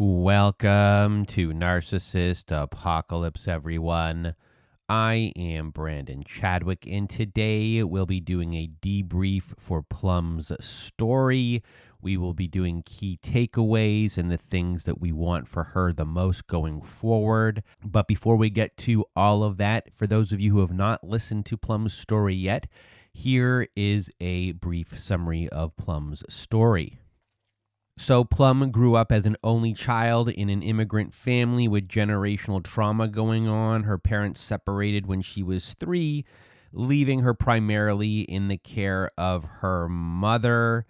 Welcome to Narcissist Apocalypse, everyone. I am Brandon Chadwick, and today we'll be doing a debrief for Plum's story. We will be doing key takeaways and the things that we want for her the most going forward. But before we get to all of that, for those of you who have not listened to Plum's story yet, here is a brief summary of Plum's story. So Plum grew up as an only child in an immigrant family with generational trauma going on. Her parents separated when she was 3, leaving her primarily in the care of her mother.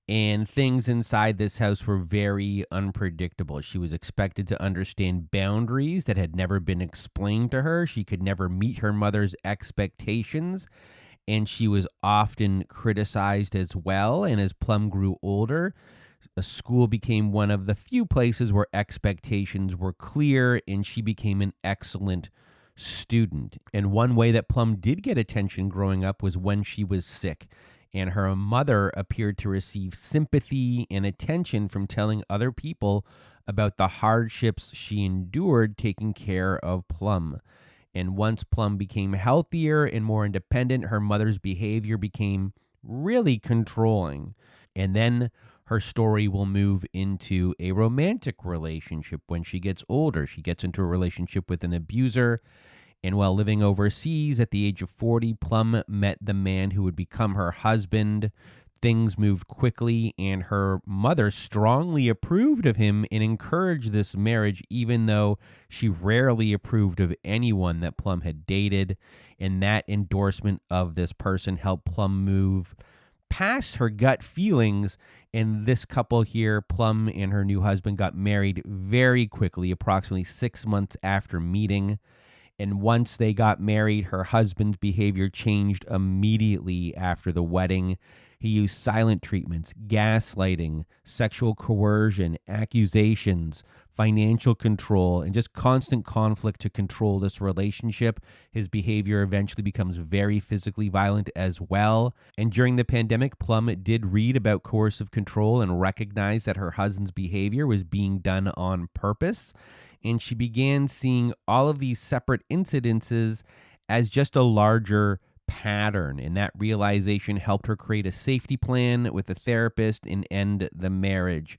And things inside this house were very unpredictable. She was expected to understand boundaries that had never been explained to her. She could never meet her mother's expectations, and she was often criticized as well. And as Plum grew older, a school became one of the few places where expectations were clear, and she became an excellent student. And one way that Plum did get attention growing up was when she was sick, and her mother appeared to receive sympathy and attention from telling other people about the hardships she endured taking care of Plum. And once Plum became healthier and more independent, her mother's behavior became really controlling. And then her story will move into a romantic relationship when she gets older. She gets into a relationship with an abuser. And while living overseas at the age of 40, Plum met the man who would become her husband. Things moved quickly, and her mother strongly approved of him and encouraged this marriage, even though she rarely approved of anyone that Plum had dated. And that endorsement of this person helped Plum move past her gut feelings. And this couple here, Plum and her new husband, got married very quickly, approximately 6 months after meeting. And once they got married, her husband's behavior changed immediately after the wedding. He used silent treatments, gaslighting, sexual coercion, accusations, financial control, and just constant conflict to control this relationship. His behavior eventually becomes very physically violent as well. And during the pandemic, Plum did read about coercive control and recognized that her husband's behavior was being done on purpose. And she began seeing all of these separate incidences as just a larger pattern. And that realization helped her create a safety plan with a therapist and end the marriage.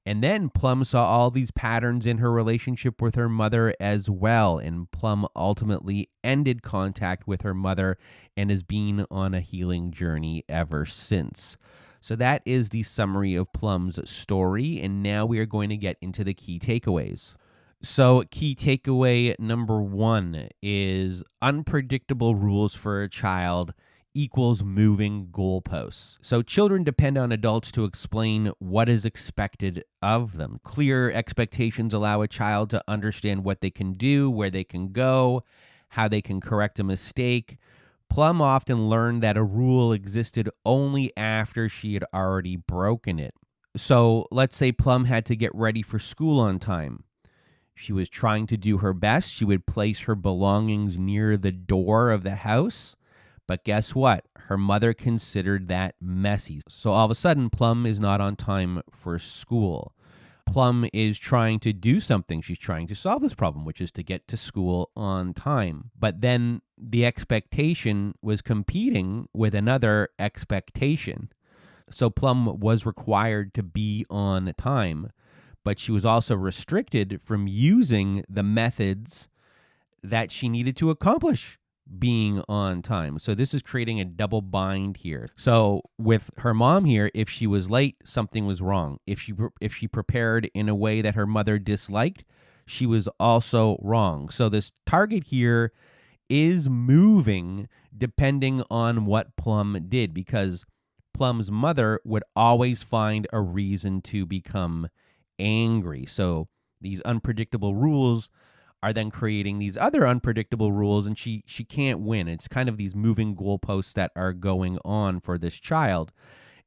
And then Plum saw all these patterns in her relationship with her mother as well. And Plum ultimately ended contact with her mother and has been on a healing journey ever since. So that is the summary of Plum's story. And now we are going to get into the key takeaways. So key takeaway number 1 is unpredictable rules for a child equals moving goalposts. So children depend on adults to explain what is expected of them. Clear expectations allow a child to understand what they can do, where they can go, how they can correct a mistake. Plum often learned that a rule existed only after she had already broken it. So let's say Plum had to get ready for school on time. She was trying to do her best. She would place her belongings near the door of the house. But guess what? Her mother considered that messy. So all of a sudden, Plum is not on time for school. Plum is trying to do something. She's trying to solve this problem, which is to get to school on time. But then the expectation was competing with another expectation. So Plum was required to be on time, but she was also restricted from using the methods that she needed to accomplish being on time. So this is creating a double bind here. So with her mom here, if she was late, something was wrong. If she prepared in a way that her mother disliked, she was also wrong. So this target here is moving depending on what Plum did, because Plum's mother would always find a reason to become angry. So these unpredictable rules are then creating these other unpredictable rules, and she can't win. It's kind of these moving goalposts that are going on for this child.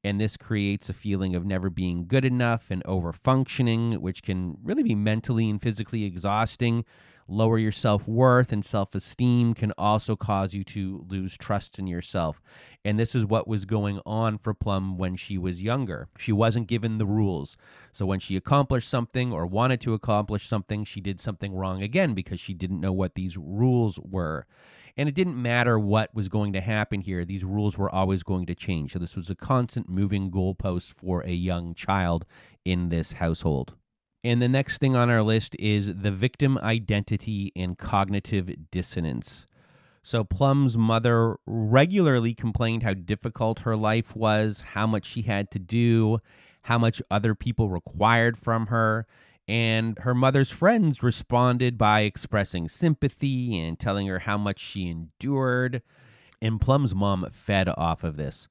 And this creates a feeling of never being good enough and overfunctioning, which can really be mentally and physically exhausting, lower your self-worth, and self-esteem can also cause you to lose trust in yourself. And this is what was going on for Plum when she was younger. She wasn't given the rules. So when she accomplished something or wanted to accomplish something, she did something wrong again because she didn't know what these rules were. And it didn't matter what was going to happen here. These rules were always going to change. So this was a constant moving goalpost for a young child in this household. And the next thing on our list is the victim identity and cognitive dissonance. So Plum's mother regularly complained how difficult her life was, how much she had to do, how much other people required from her. And her mother's friends responded by expressing sympathy and telling her how much she endured. And Plum's mom fed off of this.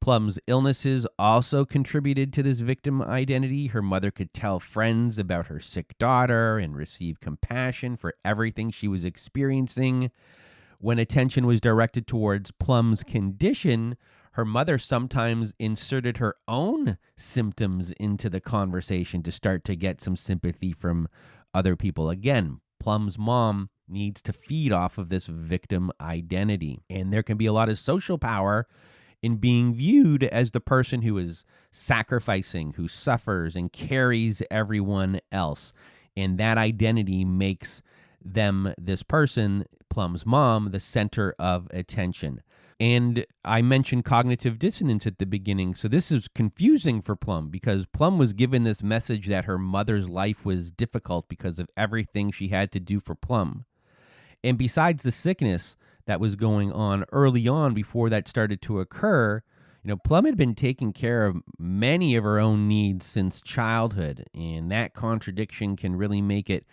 Plum's illnesses also contributed to this victim identity. Her mother could tell friends about her sick daughter and receive compassion for everything she was experiencing. When attention was directed towards Plum's condition, her mother sometimes inserted her own symptoms into the conversation to start to get some sympathy from other people. Again, Plum's mom needs to feed off of this victim identity. And there can be a lot of social power in being viewed as the person who is sacrificing, who suffers and carries everyone else. And that identity makes them, this person, Plum's mom, the center of attention. And I mentioned cognitive dissonance at the beginning. So this is confusing for Plum because Plum was given this message that her mother's life was difficult because of everything she had to do for Plum. And besides the sickness that was going on early on before that started to occur, Plum had been taking care of many of her own needs since childhood. And that contradiction can really make it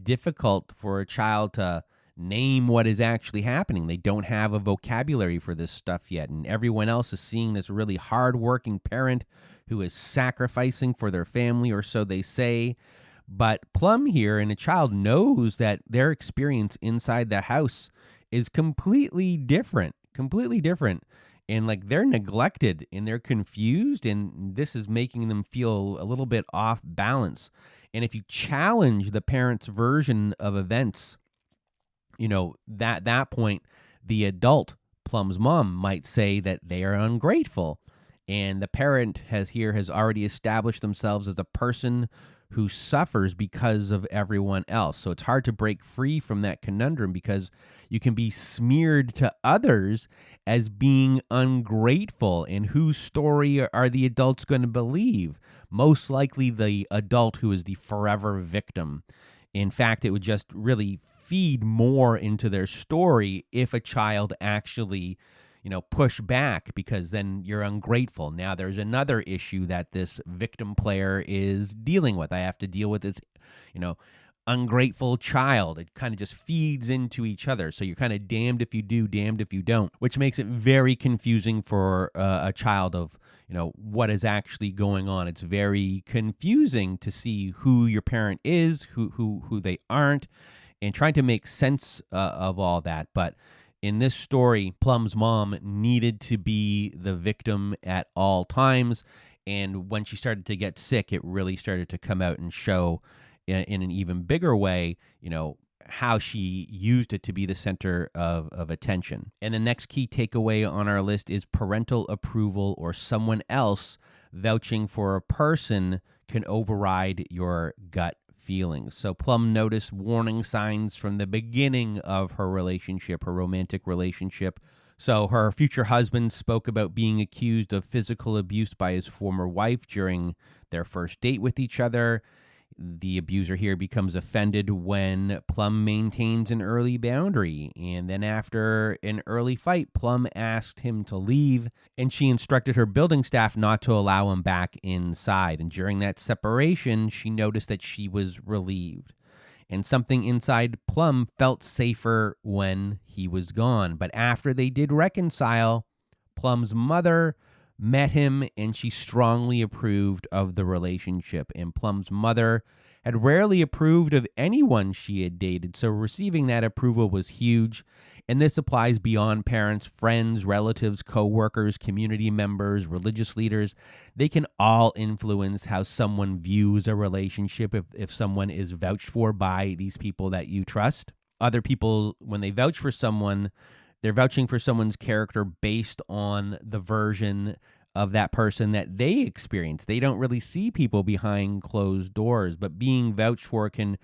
difficult for a child to name what is actually happening. They don't have a vocabulary for this stuff yet. And everyone else is seeing this really hardworking parent who is sacrificing for their family, or so they say. But Plum here and a child knows that their experience inside the house is completely different. And like they're neglected and they're confused, and this is making them feel a little bit off balance. And if you challenge the parent's version of events, that point, the adult, Plum's mom, might say that they are ungrateful. And the parent has already established themselves as a person who suffers because of everyone else. So it's hard to break free from that conundrum because you can be smeared to others as being ungrateful. And whose story are the adults going to believe? Most likely the adult who is the forever victim. In fact, it would just really feed more into their story if a child actually push back, because then you're ungrateful. Now there's another issue that this victim player is dealing with. I have to deal with this, ungrateful child. It kind of just feeds into each other. So you're kind of damned if you do, damned if you don't, which makes it very confusing for a child of, what is actually going on. It's very confusing to see who your parent is, who they aren't, and trying to make sense of all that. But in this story, Plum's mom needed to be the victim at all times. And when she started to get sick, it really started to come out and show in an even bigger way, how she used it to be the center of attention. And the next key takeaway on our list is parental approval, or someone else vouching for a person, can override your gut feelings. So Plum noticed warning signs from the beginning of her relationship, her romantic relationship. So her future husband spoke about being accused of physical abuse by his former wife during their first date with each other. The abuser here becomes offended when Plum maintains an early boundary. And then after an early fight, Plum asked him to leave, and she instructed her building staff not to allow him back inside. And during that separation, she noticed that she was relieved. And something inside Plum felt safer when he was gone. But after they did reconcile, Plum's mother met him, and she strongly approved of the relationship. And Plum's mother had rarely approved of anyone she had dated, so receiving that approval was huge. And this applies beyond parents, friends, relatives, co-workers, community members, religious leaders. They can all influence how someone views a relationship if someone is vouched for by these people that you trust. Other people, when they vouch for someone, they're vouching for someone's character based on the version of that person that they experience. They don't really see people behind closed doors, but being vouched for can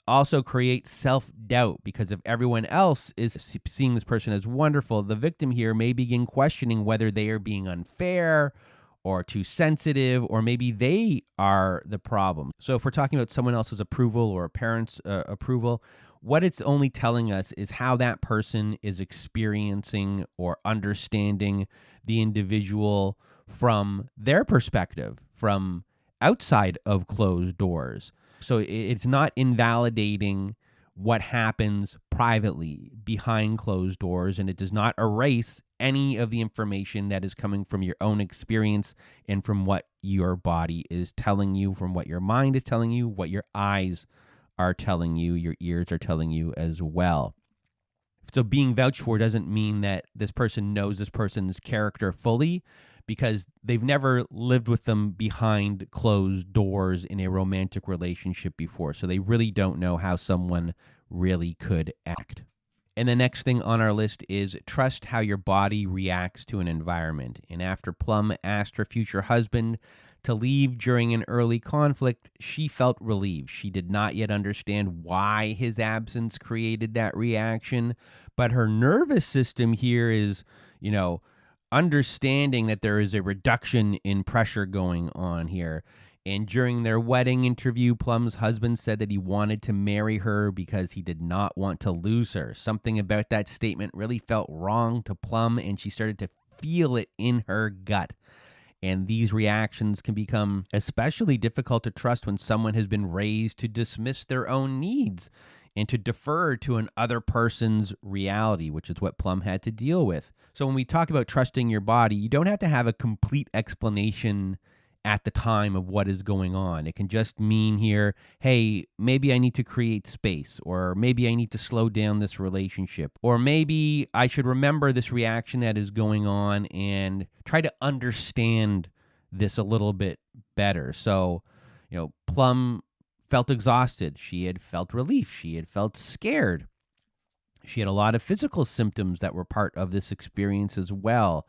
also create self-doubt, because if everyone else is seeing this person as wonderful, the victim here may begin questioning whether they are being unfair or too sensitive, or maybe they are the problem. So if we're talking about someone else's approval or a parent's approval, what it's only telling us is how that person is experiencing or understanding the individual from their perspective, from outside of closed doors. So it's not invalidating what happens privately behind closed doors, and it does not erase any of the information that is coming from your own experience and from what your body is telling you, from what your mind is telling you, what your eyes are telling you, your ears are telling you as well. So being vouched for doesn't mean that this person knows this person's character fully, because they've never lived with them behind closed doors in a romantic relationship before. So they really don't know how someone really could act. And the next thing on our list is trust how your body reacts to an environment. And after Plum asked her future husband to leave during an early conflict, she felt relieved. She did not yet understand why his absence created that reaction, but her nervous system here is, understanding that there is a reduction in pressure going on here. And during their wedding interview, Plum's husband said that he wanted to marry her because he did not want to lose her. Something about that statement really felt wrong to Plum, and she started to feel it in her gut. And these reactions can become especially difficult to trust when someone has been raised to dismiss their own needs and to defer to an other person's reality, which is what Plum had to deal with. So when we talk about trusting your body, you don't have to have a complete explanation at the time of what is going on. It can just mean here, hey, maybe I need to create space, or maybe I need to slow down this relationship, or maybe I should remember this reaction that is going on and try to understand this a little bit better. So, Plum felt exhausted. She had felt relief. She had felt scared. She had a lot of physical symptoms that were part of this experience as well.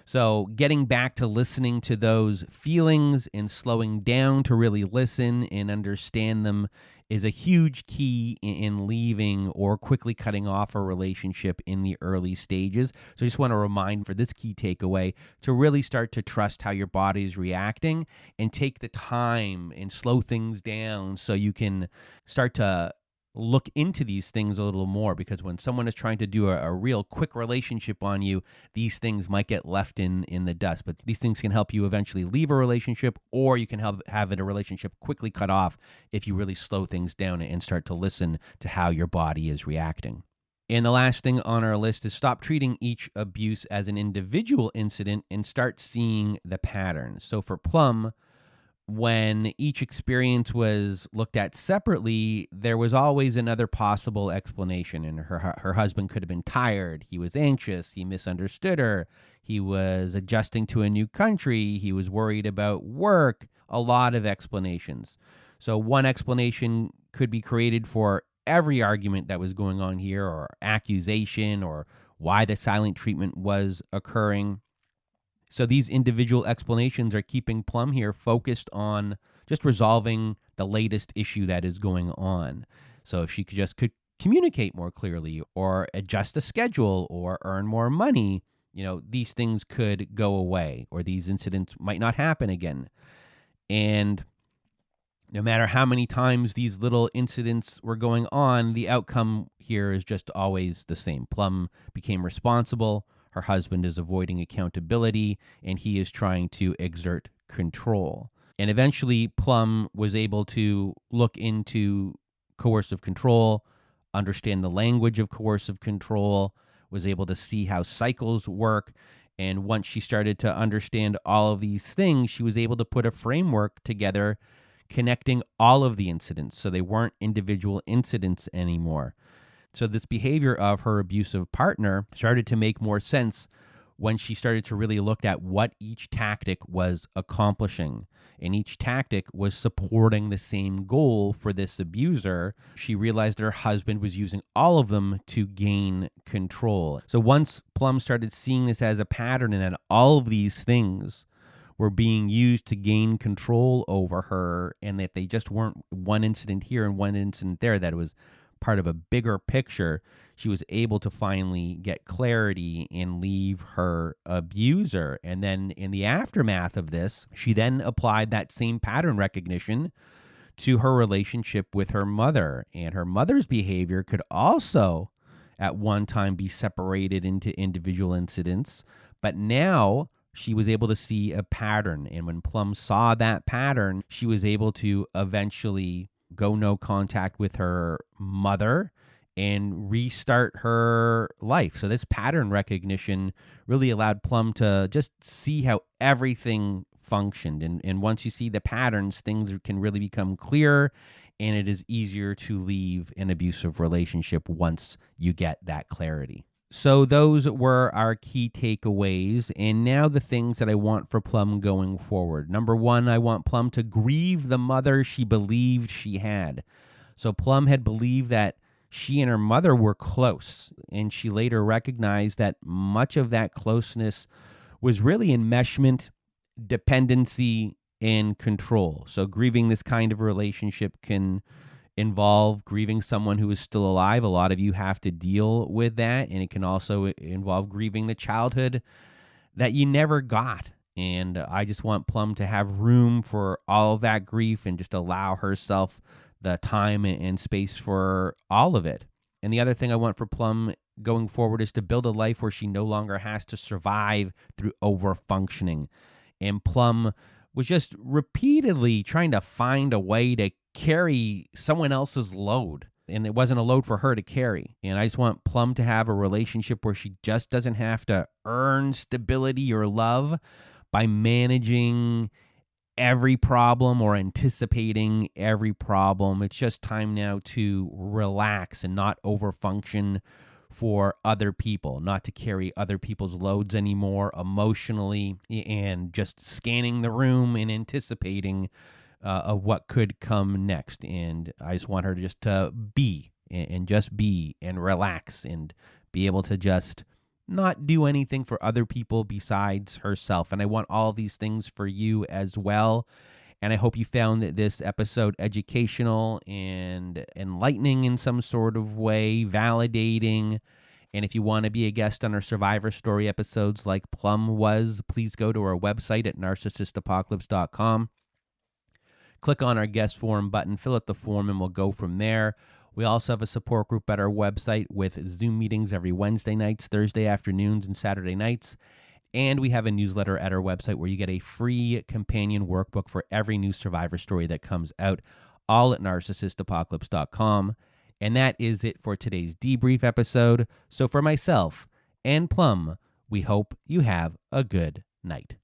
So getting back to listening to those feelings and slowing down to really listen and understand them is a huge key in leaving or quickly cutting off a relationship in the early stages. So I just want to remind for this key takeaway to really start to trust how your body is reacting and take the time and slow things down so you can start to look into these things a little more, because when someone is trying to do a real quick relationship on you, these things might get left in the dust. But these things can help you eventually leave a relationship, or you can have a relationship quickly cut off if you really slow things down and start to listen to how your body is reacting. And the last thing on our list is stop treating each abuse as an individual incident and start seeing the patterns. So for Plum, when each experience was looked at separately, there was always another possible explanation. And her husband could have been tired. He was anxious. He misunderstood her. He was adjusting to a new country. He was worried about work. A lot of explanations. So one explanation could be created for every argument that was going on here, or accusation, or why the silent treatment was occurring. So these individual explanations are keeping Plum here focused on just resolving the latest issue that is going on. So if she could communicate more clearly, or adjust the schedule, or earn more money, these things could go away, or these incidents might not happen again. And no matter how many times these little incidents were going on, the outcome here is just always the same. Plum became responsible. Her husband is avoiding accountability, and he is trying to exert control. And eventually, Plum was able to look into coercive control, understand the language of coercive control, was able to see how cycles work. And once she started to understand all of these things, she was able to put a framework together connecting all of the incidents, so they weren't individual incidents anymore. So this behavior of her abusive partner started to make more sense when she started to really look at what each tactic was accomplishing. And each tactic was supporting the same goal for this abuser. She realized her husband was using all of them to gain control. So once Plum started seeing this as a pattern and that all of these things were being used to gain control over her, and that they just weren't one incident here and one incident there, that it was part of a bigger picture, she was able to finally get clarity and leave her abuser. And then in the aftermath of this, she then applied that same pattern recognition to her relationship with her mother. And her mother's behavior could also at one time be separated into individual incidents, but now she was able to see a pattern. And when Plum saw that pattern, she was able to eventually go no contact with her mother and restart her life. So this pattern recognition really allowed Plum to just see how everything functioned. And once you see the patterns, things can really become clearer, and it is easier to leave an abusive relationship once you get that clarity. So those were our key takeaways. And now the things that I want for Plum going forward. Number one, I want Plum to grieve the mother she believed she had. So Plum had believed that she and her mother were close, and she later recognized that much of that closeness was really enmeshment, dependency, and control. So grieving this kind of relationship can involve grieving someone who is still alive. A lot of you have to deal with that, and it can also involve grieving the childhood that you never got. And I just want Plum to have room for all of that grief and just allow herself the time and space for all of it. And the other thing I want for Plum going forward is to build a life where she no longer has to survive through overfunctioning. And Plum was just repeatedly trying to find a way to carry someone else's load, and it wasn't a load for her to carry. And I just want Plum to have a relationship where she just doesn't have to earn stability or love by managing every problem or anticipating every problem. It's just time now to relax and not overfunction for other people, not to carry other people's loads anymore emotionally, and just scanning the room and anticipating of what could come next. And I just want her to just to be and just be and relax and be able to just not do anything for other people besides herself. And I want all these things for you as well. And I hope you found this episode educational and enlightening in some sort of way, validating. And if you want to be a guest on our Survivor Story episodes like Plum was, please go to our website at narcissistapocalypse.com. Click on our guest form button, fill out the form, and we'll go from there. We also have a support group at our website with Zoom meetings every Wednesday nights, Thursday afternoons, and Saturday nights. And we have a newsletter at our website where you get a free companion workbook for every new Survivor Story that comes out, all at narcissistapocalypse.com. And that is it for today's debrief episode. So for myself and Plum, we hope you have a good night.